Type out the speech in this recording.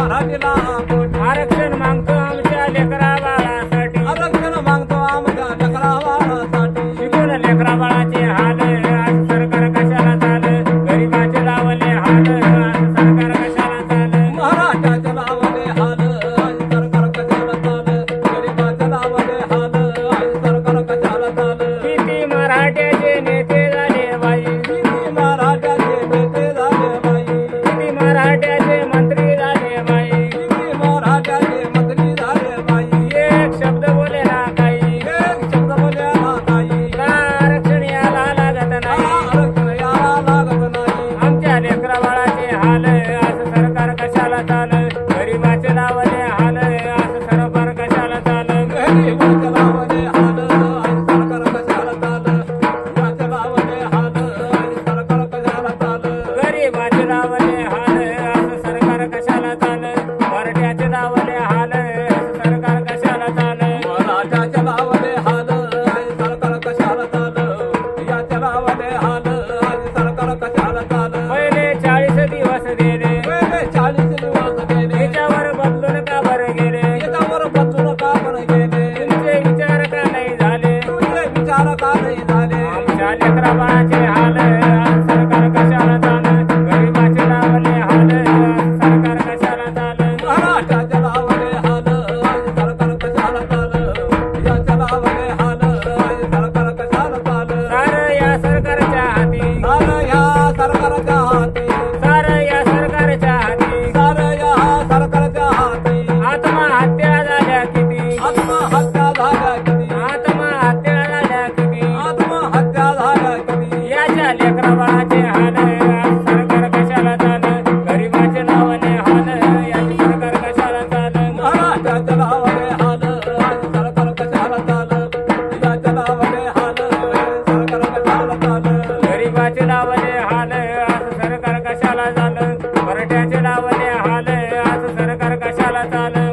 मराठीला पोटी. आरक्षण मागतो आमच्या लेकरा बाळासाठी, आरक्षण मागतो आमच्या लेकरा बाळासाठी. शिकून लेकरा बाळाचे हाल आज सरकार कशाला चाल, गरिबाचे लावले हाल आज सरकार कशाला चाल. मराठ्याचे लावले हाल आज सरकार कशाला चाल, गरिबाचे लावले हाल आज सरकार कशाला चाल. किती मराठ्याचे नेते झाले बाई, किती मराठ्याचे नेते झाले बाई, किती मराठ्याचे मंत्री झाले बाई. किती मराठ्याचे मंत्री झाले बाई. एक शब्द बोले ना काही, एक शब्द बोलायला नाही, का आरक्षण याला लागत नाही. आरक्षण याला लागत नाही. आमच्या लेकरा बाळाचे हाल आज सरकार कशाला चाल, गरिबाचे लावले हाल आज सरकार कशाला चाल. गरिबाचे लावले हाल आज सरकार कशाला चाल, गरिबाचे लावले हाल आज सरकार कशाला चाल. गरिबाचे लावले हाल आज सरकार कशाला चाल, मराठ्याचे लावले हाल आज सरकार कशाला चाल. मराठ्याचे लावले हाल आज सरकार कशाला चाल, याचे लावले हाल आज सरकार कशाला चाल. पहिले 40 दिवस गेले, पहिले 40 दिवस गेले, याच्यावर बदलून का बरं गेले. याच्यावर बदलून का बरं गेले. तुमचे विचार का नाही झाले, तुझे विचार का नाही झाले. आमच्या लेकरा बाळाचे हाल आज सरकार कशाला चाल, गरिबाचे लावले हाल आज सरकार कशाला चाल. मराठ्याचे लावले हाल आज सरकार कशाला चाल, याचे लावले हाल आज सरकार कशाला चाल. सारं या सरकारच्या हाती, सारं या सरकारच्या हाती, सारं या सरकारच्या हाती. सारं या सरकारच्या हाती. आत्महत्या झाल्या किती, आत्महत्या झाल्या किती, आत्महत्या झाल्या किती. आत्महत्या झाल्या किती. याच्या लेकरा बाळाचे हाल आज सरकार कशाला चाल, गरिबाचे लावले हाल याचे सरकार कशाला चाल. मराठ्याचे लावले हाल आज सरकार कशाला चाल, याचे लावले हाल आज सरकार कशाला चाल. गरिबाचे लावले हाल आज सरकार कशाला चाल, मराठ्याचे लावले हाल आज सरकार कशाला चाल.